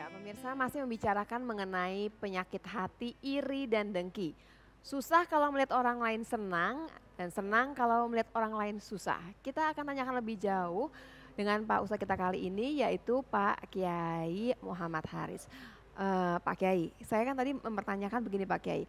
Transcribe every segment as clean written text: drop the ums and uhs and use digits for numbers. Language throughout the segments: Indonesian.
Ya, pemirsa masih membicarakan mengenai penyakit hati, iri dan dengki. Susah kalau melihat orang lain senang dan senang kalau melihat orang lain susah. Kita akan tanyakan lebih jauh dengan Pak Ustadz kita kali ini yaitu Pak Kiai Muhammad Haris. Pak Kiai, saya kan tadi mempertanyakan begini Pak Kiai.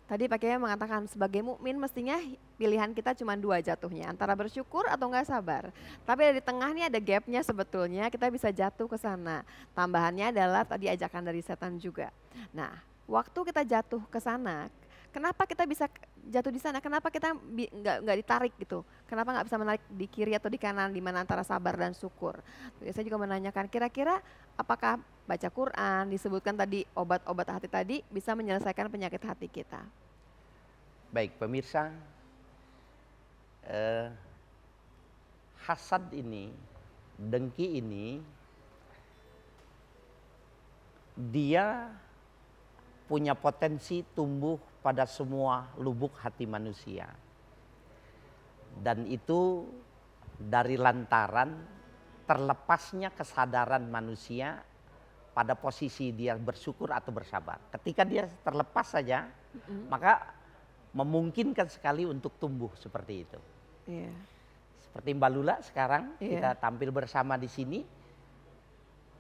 Tadi Pak Kiai mengatakan sebagai mukmin mestinya pilihan kita cuma dua jatuhnya, antara bersyukur atau enggak sabar. Tapi dari tengah nih ada gapnya sebetulnya kita bisa jatuh ke sana. Tambahannya adalah tadi ajakan dari setan juga. Nah, waktu kita jatuh ke sana, kenapa kita bisa jatuh di sana? Kenapa kita nggak ditarik gitu? Kenapa nggak bisa menarik di kiri atau di kanan, di mana antara sabar dan syukur? Saya juga menanyakan kira-kira apakah baca Quran, disebutkan tadi obat-obat hati tadi bisa menyelesaikan penyakit hati kita. Baik pemirsa, hasad ini, dengki ini, dia punya potensi tumbuh pada semua lubuk hati manusia. Dan itu dari lantaran terlepasnya kesadaran manusia pada posisi dia bersyukur atau bersabar. Ketika dia terlepas saja, maka memungkinkan sekali untuk tumbuh seperti itu. Yeah. Seperti Mbak Lula sekarang kita tampil bersama di sini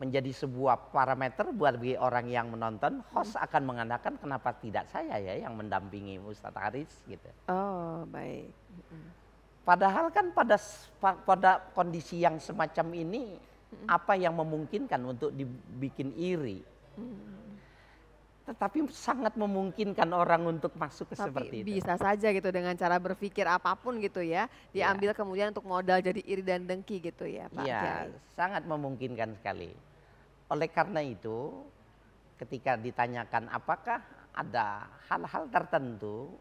menjadi sebuah parameter buat bagi orang yang menonton. Host akan mengatakan kenapa tidak saya ya yang mendampingi Ustadz Haris gitu. Oh baik. Padahal kan pada kondisi yang semacam ini apa yang memungkinkan untuk dibikin iri. Tetapi sangat memungkinkan orang untuk masuk ke seperti itu. Bisa saja gitu dengan cara berpikir apapun gitu ya, diambil kemudian untuk modal jadi iri dan dengki gitu ya Pak Kiai. Iya, sangat memungkinkan sekali. Oleh karena itu, ketika ditanyakan apakah ada hal-hal tertentu,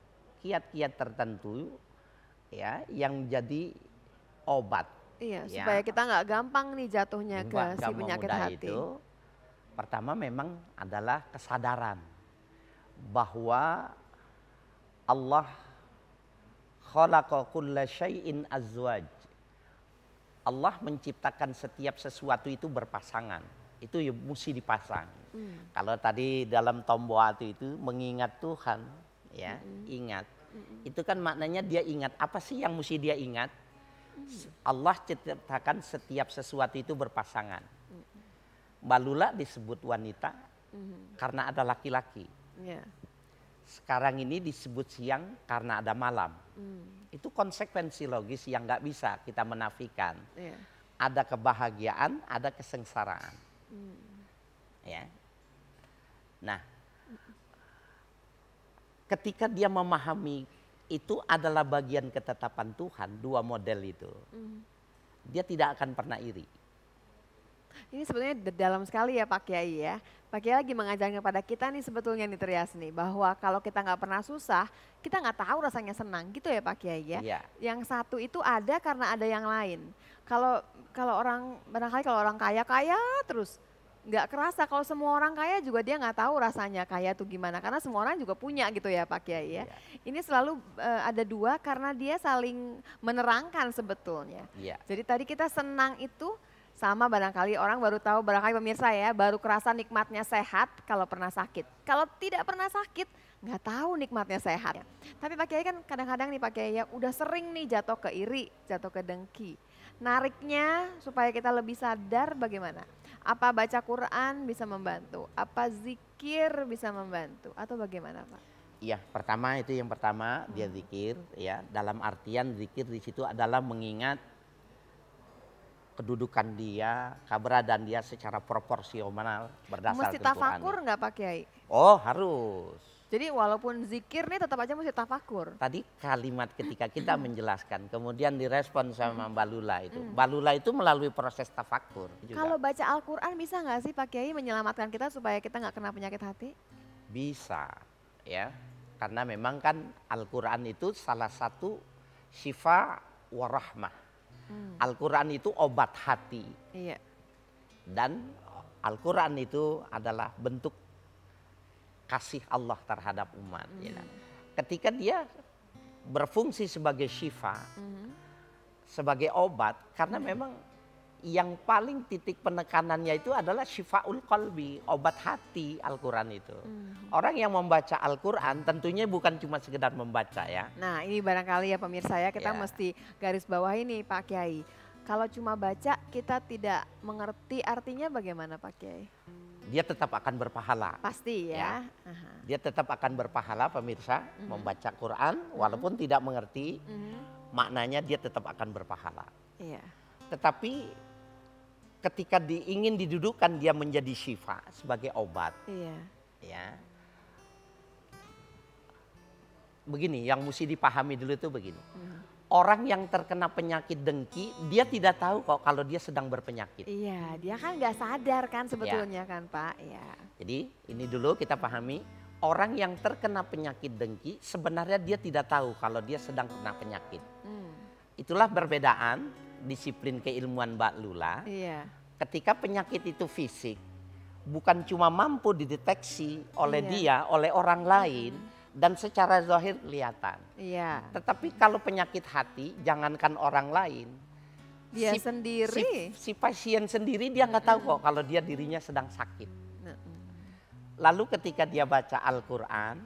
kiat-kiat tertentu ya yang jadi obat. Iya, ya, supaya kita nggak gampang nih jatuhnya ke si penyakit hati. Itu, pertama memang adalah kesadaran bahwa Allah khalaqa kulla syai'in azwaj. Allah menciptakan setiap sesuatu itu berpasangan. Itu ya mesti dipasang. Kalau tadi dalam tombol hati itu mengingat Tuhan, ya, ingat. Itu kan maknanya dia ingat. Apa sih yang mesti dia ingat? Allah ciptakan setiap sesuatu itu berpasangan. Mbak Lula disebut wanita karena ada laki-laki. Sekarang ini disebut siang karena ada malam. Itu konsekuensi logis yang nggak bisa kita menafikan. Ada kebahagiaan, ada kesengsaraan. Ya. Nah, ketika dia memahami itu adalah bagian ketetapan Tuhan, dua model itu, dia tidak akan pernah iri. Ini sebenarnya dalam sekali ya Pak Kiai ya. Pak Kiai lagi mengajarkan kepada kita nih sebetulnya nih Trias nih, bahwa kalau kita nggak pernah susah, kita nggak tahu rasanya senang gitu ya Pak Kiai ya. Iya. Yang satu itu ada karena ada yang lain. Kalau orang barangkali kalau orang kaya terus nggak kerasa, kalau semua orang kaya juga dia nggak tahu rasanya kaya tuh gimana, karena semua orang juga punya gitu ya Pak Kiai ya. Ini selalu ada dua karena dia saling menerangkan sebetulnya. Jadi tadi kita senang itu sama barangkali orang baru tahu, barangkali pemirsa ya, baru kerasa nikmatnya sehat kalau pernah sakit. Kalau tidak pernah sakit nggak tahu nikmatnya sehat. Tapi Pak Kiai kan kadang-kadang nih Pak Kiai ya udah sering nih jatuh ke iri, jatuh ke dengki. Nariknya supaya kita lebih sadar bagaimana? Apa baca Quran bisa membantu? Apa zikir bisa membantu? Atau bagaimana Pak? Iya, pertama itu yang pertama dia zikir ya. Dalam artian zikir di situ adalah mengingat kedudukan dia, keberadaan dia secara proporsional berdasarkan Mesti tafakur nggak Pak Kiai? Oh harus. Jadi walaupun zikir nih tetap aja mesti tafakur. Tadi kalimat ketika kita menjelaskan, kemudian direspon sama Mbak Lula itu. Mbak Lula itu melalui proses tafakur juga. Kalau baca Al-Quran bisa nggak sih Pak Kiai menyelamatkan kita supaya kita nggak kena penyakit hati? Bisa ya, karena memang kan Al-Quran itu salah satu syifa warahmah. Al-Quran itu obat hati. Iya. Dan Al-Quran itu adalah bentuk kasih Allah terhadap umat. Ya. Ketika dia berfungsi sebagai syifa, sebagai obat, karena memang yang paling titik penekanannya itu adalah syifaul qalbi, obat hati Al-Quran itu. Orang yang membaca Al-Quran tentunya bukan cuma sekedar membaca ya. Nah ini barangkali ya pemirsa ya, kita Ya. mesti garis bawah ini Pak Kiai. Kalau cuma baca kita tidak mengerti artinya bagaimana Pak Kiai? Dia tetap akan berpahala. Pasti ya. Aha. Dia tetap akan berpahala pemirsa membaca Quran walaupun tidak mengerti maknanya, dia tetap akan berpahala. Iya. Tetapi ketika ingin didudukkan dia menjadi syifa sebagai obat, Iya. ya. Begini, yang mesti dipahami dulu itu begini. Orang yang terkena penyakit dengki, dia tidak tahu kok kalau dia sedang berpenyakit. Iya, dia kan nggak sadar kan sebetulnya kan Pak. Ya. Jadi ini dulu kita pahami, orang yang terkena penyakit dengki sebenarnya dia tidak tahu kalau dia sedang kena penyakit. Itulah perbedaan disiplin keilmuan Mbak Lula. Iya. Ketika penyakit itu fisik, bukan cuma mampu dideteksi oleh dia, oleh orang lain, dan secara zahir kelihatan. Iya. Tetapi kalau penyakit hati, jangankan orang lain, Dia sendiri. si pasien sendiri dia nggak tahu kok kalau dia dirinya sedang sakit. Lalu ketika dia baca Al-Quran,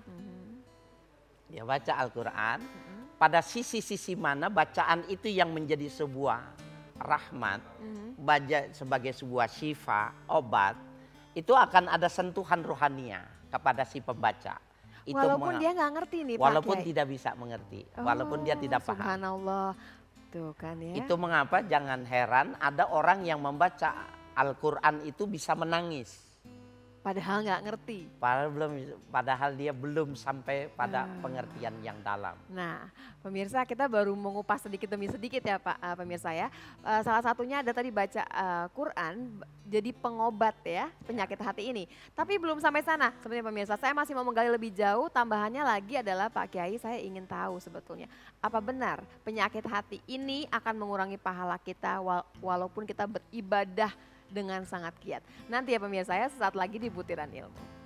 pada sisi-sisi mana bacaan itu yang menjadi sebuah rahmat, baca sebagai sebuah syifa, obat, itu akan ada sentuhan rohania kepada si pembaca. Itu Walaupun dia nggak ngerti nih Pak walaupun Kiai. tidak bisa mengerti, walaupun dia tidak paham. Subhanallah. Tuh kan ya. Itu mengapa jangan heran ada orang yang membaca Al-Quran itu bisa menangis. Padahal nggak ngerti. Padahal dia belum sampai pada pengertian yang dalam. Nah, pemirsa kita baru mengupas sedikit demi sedikit ya Pak pemirsa ya. Salah satunya ada tadi baca Quran jadi pengobat ya penyakit hati ini. Tapi belum sampai sana sebenarnya pemirsa. Saya masih mau menggali lebih jauh. Tambahannya lagi adalah Pak Kiai, saya ingin tahu sebetulnya apa benar penyakit hati ini akan mengurangi pahala kita walaupun kita beribadah dengan sangat giat. Nanti ya pemirsa ya, sesaat lagi di Butiran Ilmu.